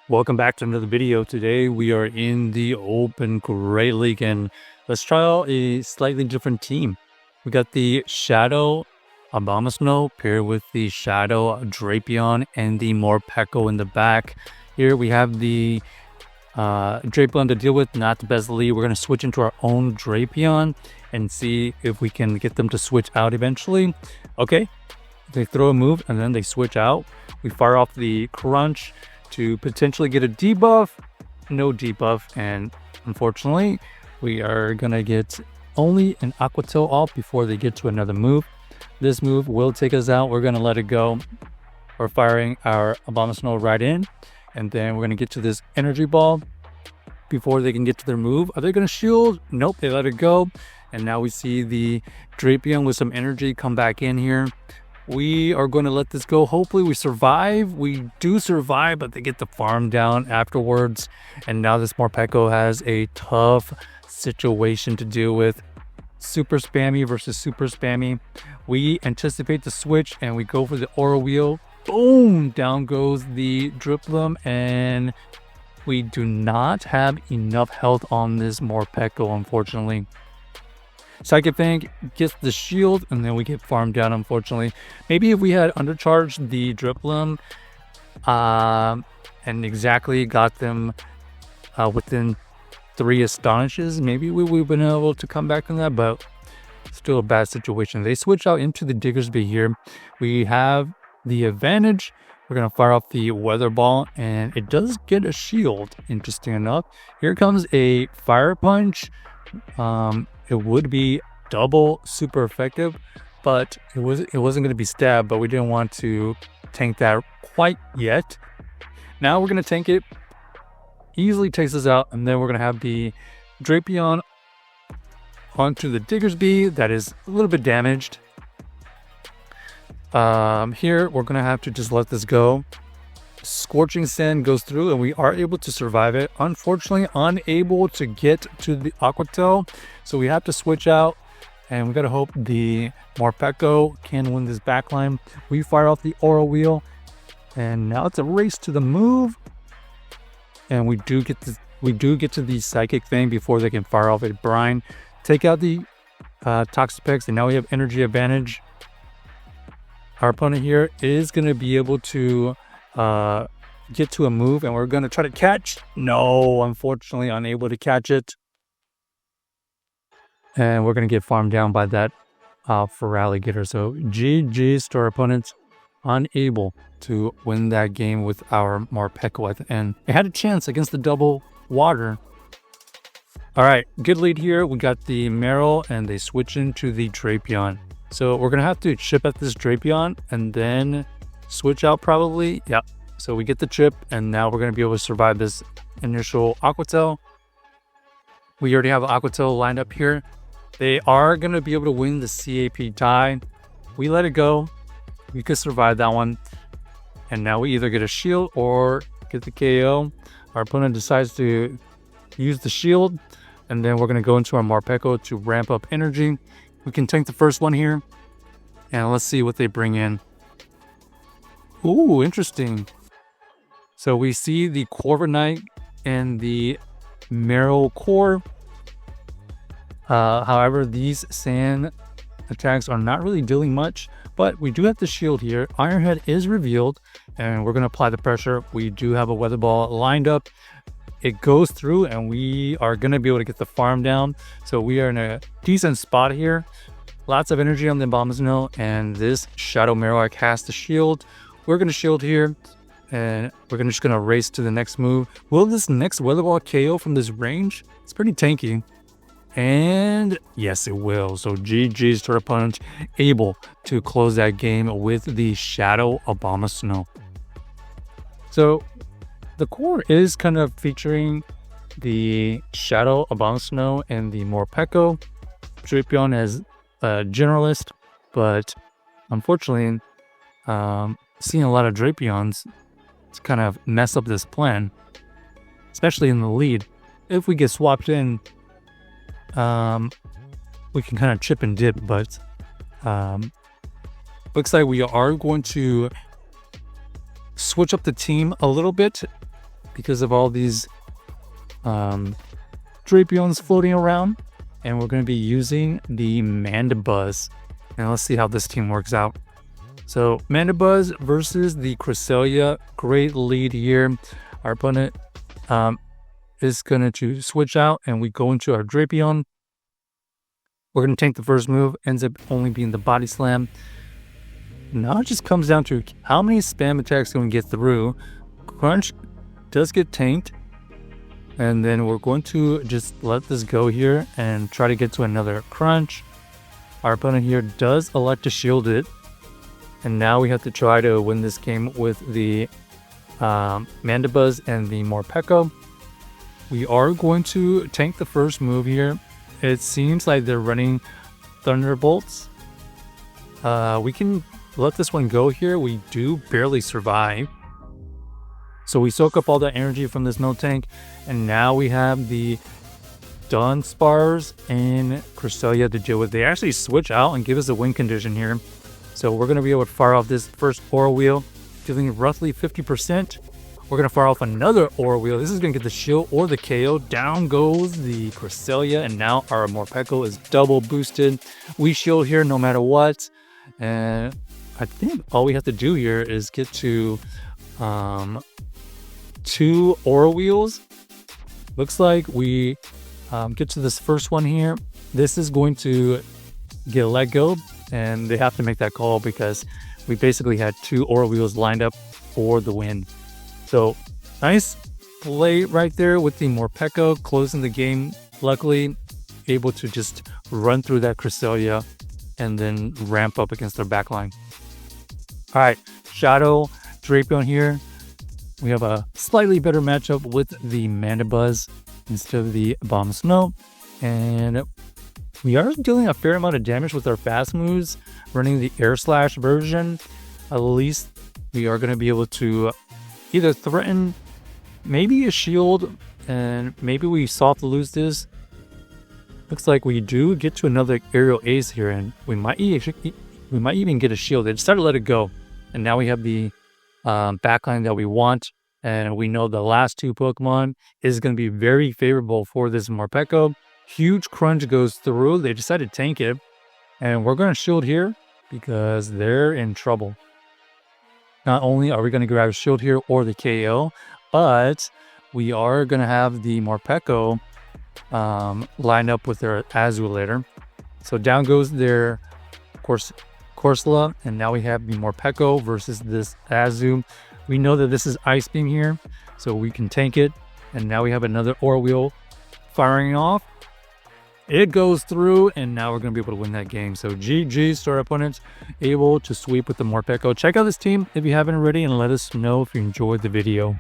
Welcome back to another video. Today we are in the Open Great League and let's try out a slightly different team. We got the Shadow Abomasnow paired with the Shadow Drapion and the Morpeko in the back. Here we have the Drapion to deal with, not the best lead. We're going to switch into our own Drapion and see if we can get them to switch out eventually. Okay, they throw a move and then they switch out. We fire off the Crunch to potentially get a debuff. No debuff, and unfortunately we are gonna get only an Aqua Tail off before they get to another move. This move will take us out. We're gonna let it go. We're firing our Abomasnow right in, and then we're gonna get to this energy ball before they can get to their move. Are they gonna shield? Nope, they let it go. And now we see the Drapion with some energy come back in here. We are going to let this go. Hopefully we survive. We do survive, but they get the farm down afterwards. And now this Morpeko has a tough situation to deal with. Super spammy versus super spammy. We anticipate the switch and we go for the aura wheel. Boom! Down goes the Drapion, and we do not have enough health on this Morpeko, unfortunately. Psychic Fang gets the shield, and then we get farmed down, unfortunately. Maybe if we had undercharged the Drapion and exactly got them within 3 Astonishes, maybe we would have been able to come back from that, but still a bad situation. They switch out into the Diggersby here. We have the advantage. We're going to fire off the Weather Ball, and it does get a shield, interesting enough. Here comes a Fire Punch. It would be double super effective, but it wasn't going to be stabbed, but we didn't want to tank that quite yet. Now we're going to tank it. Easily takes us out, and then we're going to have the Drapion onto the Diggersby that is a little bit damaged. Here we're going to have to just let this go. Scorching Sand goes through and we are able to survive it. Unfortunately, unable to get to the Aqua Tail, so we have to switch out, and we gotta hope the Morpeko can win this backline. We fire off the Aura Wheel, and now it's a race to the move, and we do get to the Psychic Fang before they can fire off a Brine, take out the Toxapex, and now we have energy advantage. Our opponent here is going to be able to get to a move, and we're going to try to catch. No, unfortunately unable to catch it, and we're going to get farmed down by that Feraligatr. So GG's to our opponents, unable to win that game with our Morpeko at the end. It had a chance against the double water. All right, good lead here. We got the Meryl, and they switch into the Drapion. So we're going to have to chip at this Drapion and then switch out probably. Yeah, so we get the chip, and now we're going to be able to survive this initial Aqua Tail. We already have Aqua Tail lined up here. They are going to be able to win the CAP tie. We let it go. We could survive that one, and now we either get a shield or get the KO. Our opponent decides to use the shield, and then we're going to go into our Morpeko to ramp up energy. We can tank the first one here, and let's see what they bring in. Ooh, interesting. So we see the Corviknight and the Meryl Core. However, these sand attacks are not really dealing much, but we do have the shield here. Ironhead is revealed, and we're going to apply the pressure. We do have a Weather Ball lined up. It goes through, and we are going to be able to get the farm down. So we are in a decent spot here. Lots of energy on the Abomasnow, and this Shadow Marowak has the shield. We're going to shield here, and we're just going to race to the next move. Will this next Weather Ball KO from this range? It's pretty tanky. And yes, it will. So GG's to our opponent, able to close that game with the Shadow Abomasnow. So the core is kind of featuring the Shadow Abomasnow and the Morpeko. Drapion as a generalist, but unfortunately, seeing a lot of Drapions to kind of mess up this plan, especially in the lead. If we get swapped in, we can kind of chip and dip, but looks like we are going to switch up the team a little bit because of all these Drapions floating around. And we're going to be using the Mandibuzz. And let's see how this team works out. So Mandibuzz versus the Cresselia. Great lead here. Our opponent is going to switch out and we go into our Drapion. We're going to tank the first move. Ends up only being the Body Slam. Now it just comes down to how many spam attacks can we get through. Crunch does get tanked. And then we're going to just let this go here and try to get to another Crunch. Our opponent here does elect to shield it. And now we have to try to win this game with the Mandibuzz and the Morpeko. We are going to tank the first move here. It seems like they're running Thunderbolts. We can let this one go here. We do barely survive. So we soak up all the energy from this Miltank. And now we have the Dunsparce and Cresselia to deal with. They actually switch out and give us a win condition here. So we're going to be able to fire off this first Aura Wheel, dealing roughly 50%. We're going to fire off another Aura Wheel. This is going to get the shield or the KO. Down goes the Cresselia, and now our Morpeko is double boosted. We shield here no matter what. And I think all we have to do here is get to 2 Aura Wheels. Looks like we get to this first one here. This is going to get let go, and they have to make that call because we basically had 2 Aura Wheels lined up for the win. So nice play right there with the Morpeko, closing the game. Luckily, able to just run through that Cresselia and then ramp up against their backline. All right, Shadow Drapion here. We have a slightly better matchup with the Mandibuzz instead of the Abomasnow. And we are dealing a fair amount of damage with our fast moves, running the Air Slash version. At least we are going to be able to either threaten maybe a shield, and maybe we soft lose this. Looks like we do get to another aerial ace here, and we might even get a shield. They decided to let it go, and now we have the backline that we want, and we know the last 2 Pokemon is going to be very favorable for this Morpeko. Huge Crunch goes through. They decided to tank it, and we're going to shield here because they're in trouble. Not only are we going to grab a shield here or the KO, but we are going to have the Morpeko lined up with their Azulator. So down goes their Corsola, and now we have the Morpeko versus this Azu. We know that this is Ice Beam here, so we can tank it. And now we have another Aura Wheel firing off. It goes through, and now we're going to be able to win that game. So GG's to our opponents, able to sweep with the Morpeko. Check out this team if you haven't already, and let us know if you enjoyed the video.